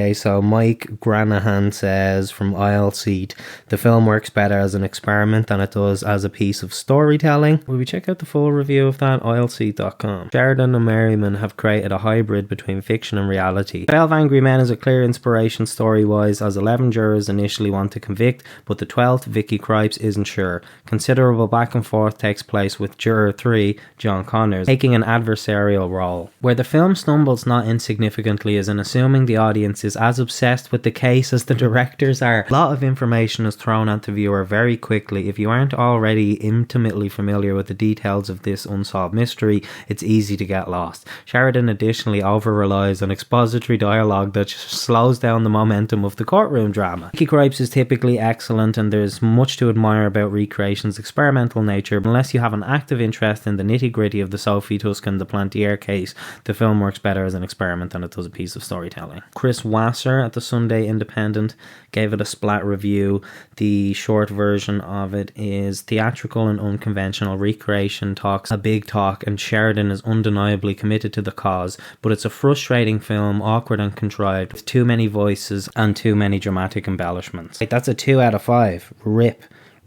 Okay, so Mike Granahan says from Aisle Seat, the film works better as an experiment than it does as a piece of storytelling. Will we check out the full review of that? Aisleseat.com. Sheridan and Merriman have created a hybrid between fiction and reality. 12 Angry Men is a clear inspiration story-wise, as 11 jurors initially want to convict, but the 12th, Vicky Krieps, isn't sure. Considerable back and forth takes place with Juror 3, John Connors, taking an adversarial role. Where the film stumbles not insignificantly is in assuming the audience is as obsessed with the case as the directors are. A lot of information is thrown at the viewer very quickly. If you aren't already intimately familiar with the details of this unsolved mystery, it's easy to get lost. Sheridan additionally over-relies on expository dialogue that slows down the momentum of the courtroom drama. Vicky Krieps is typically excellent, and there's much to admire about recreation's experimental nature. Unless you have an active interest in the nitty-gritty of the Sophie Tuscan de Plantier case, the film works better as an experiment than it does a piece of storytelling. Chris Wasser at the Sunday Independent gave it a splat review. The short version of it is theatrical and unconventional. Recreation talks a big talk, and Sheridan is undeniably committed to the cause, but it's a frustrating film, awkward and contrived, with too many voices and too many dramatic embellishments. That's a 2 out of 5.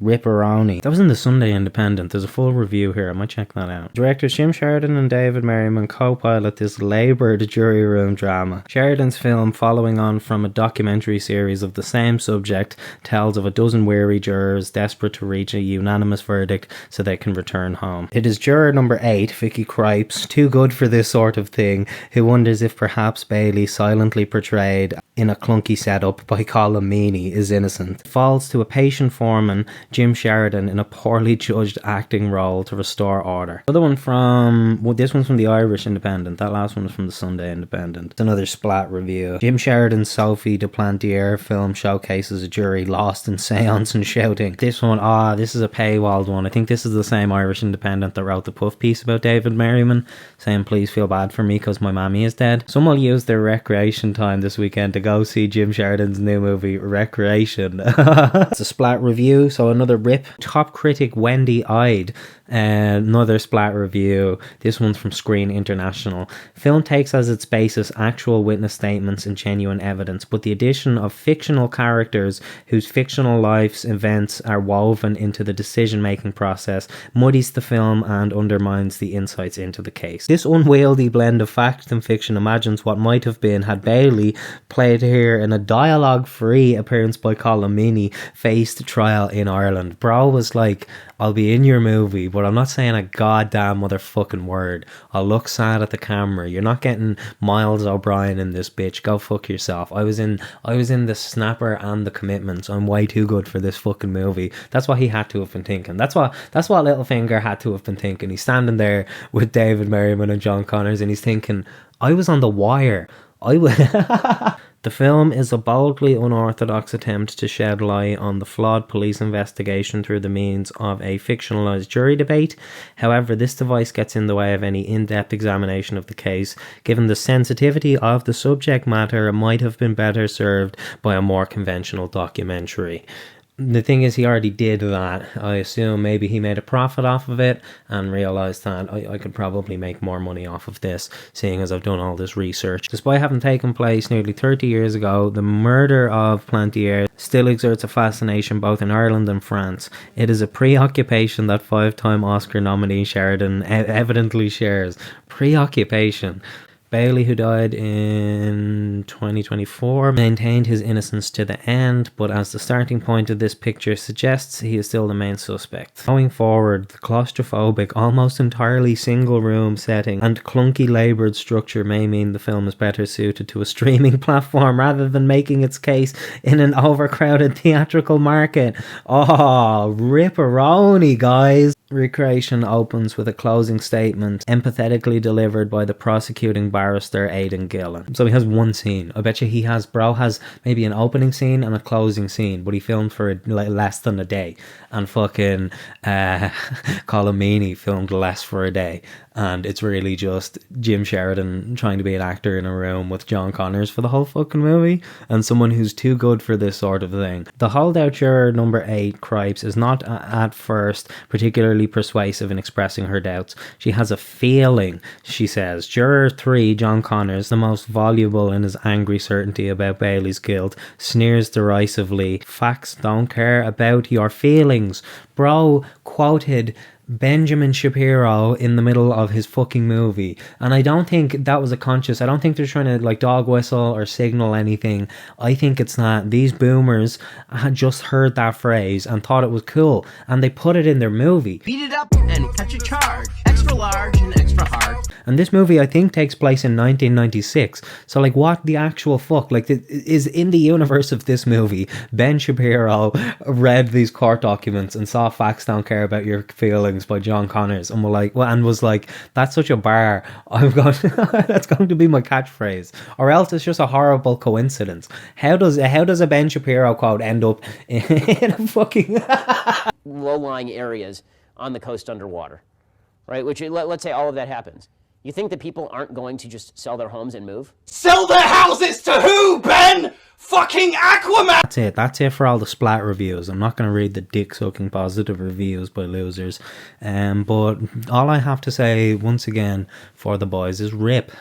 Ripperoni. That was in the Sunday Independent. There's a full review here. I might check that out. Directors Jim Sheridan and David Merriman co-pilot this laboured jury room drama. Sheridan's film, following on from a documentary series of the same subject, tells of a dozen weary jurors desperate to reach a unanimous verdict so they can return home. It is juror number 8, Vicky Krieps, too good for this sort of thing, who wonders if perhaps Bailey, silently portrayed in a clunky setup by Colin Meaney, is innocent. Falls to a patient foreman, Jim Sheridan, in a poorly judged acting role to restore order. This one's from the Irish Independent. That last one was from the Sunday Independent. It's another splat review. Jim Sheridan's Sophie de Plantier film showcases a jury lost in seance and shouting. This one, this is a paywalled one. I think this is the same Irish Independent that wrote the puff piece about David Merriman, saying please feel bad for me because my mammy is dead. Some will use their recreation time this weekend to go see Jim Sheridan's new movie Recreation. It's a splat review, so another rip. Top critic Wendy Ide, another splat review. This one's from Screen International. Film takes as its basis actual witness statements and genuine evidence, but the addition of fictional characters whose fictional lives events are woven into the decision-making process muddies the film and undermines the insights into the case. This unwieldy blend of fact and fiction imagines what might have been had Bailey, played here in a dialogue-free appearance by Colin Meaney, faced trial in Ireland. Bro was like, I'll be in your movie, but I'm not saying a goddamn motherfucking word. I'll look sad at the camera. You're not getting Miles O'Brien in this bitch. Go fuck yourself. I was in The Snapper and The Commitments. I'm way too good for this fucking movie. That's what he had to have been thinking. That's what Littlefinger had to have been thinking. He's standing there with David Merriman and John Connors, and he's thinking, I was on The Wire. The film is a boldly unorthodox attempt to shed light on the flawed police investigation through the means of a fictionalized jury debate. However, this device gets in the way of any in-depth examination of the case. Given the sensitivity of the subject matter, it might have been better served by a more conventional documentary. The thing is, he already did that. I assume maybe he made a profit off of it and realised that I could probably make more money off of this, seeing as I've done all this research. Despite having taken place nearly 30 years ago, the murder of Plantier still exerts a fascination both in Ireland and France. It is a preoccupation that 5-time Oscar nominee Sheridan evidently shares. Preoccupation. Bailey, who died in 2024, maintained his innocence to the end, but as the starting point of this picture suggests, he is still the main suspect. Going forward, the claustrophobic, almost entirely single-room setting and clunky laboured structure may mean the film is better suited to a streaming platform rather than making its case in an overcrowded theatrical market. Oh, ripperoni, guys! Recreation opens with a closing statement empathetically delivered by the prosecuting barrister Aidan Gillen. So he has one scene. I bet you Bro has maybe an opening scene and a closing scene, but he filmed for less than a day. And fucking Colin Meaney filmed less for a day. And it's really just Jim Sheridan trying to be an actor in a room with John Connors for the whole fucking movie, and someone who's too good for this sort of thing. The holdout juror number 8, Krieps, is not at first particularly particularly persuasive in expressing her doubts. She has a feeling, she says. Juror 3, John Connors, the most voluble in his angry certainty about Bailey's guilt, sneers derisively. Facts don't care about your feelings. Bro quoted Benjamin Shapiro in the middle of his fucking movie, and I don't think that was I don't think they're trying to like dog whistle or signal anything. I think it's that these boomers had just heard that phrase and thought it was cool, and they put it in their movie. Beat it up and catch a charge. Extra large and extra hard. And this movie, I think, takes place in 1996. So, like, what the actual fuck? Like, is in the universe of this movie, Ben Shapiro read these court documents and saw Facts Don't Care About Your Feelings by John Connors and was like, that's such a bar. That's going to be my catchphrase. Or else it's just a horrible coincidence. How does a Ben Shapiro quote end up in a fucking low-lying areas on the coast underwater, right? Which, let's say all of that happens. You think that people aren't going to just sell their homes and move? Sell their houses to who, Ben? Fucking Aquaman! That's it for all the splat reviews. I'm not going to read the dick-sucking positive reviews by losers. But all I have to say, once again, for the boys is RIP.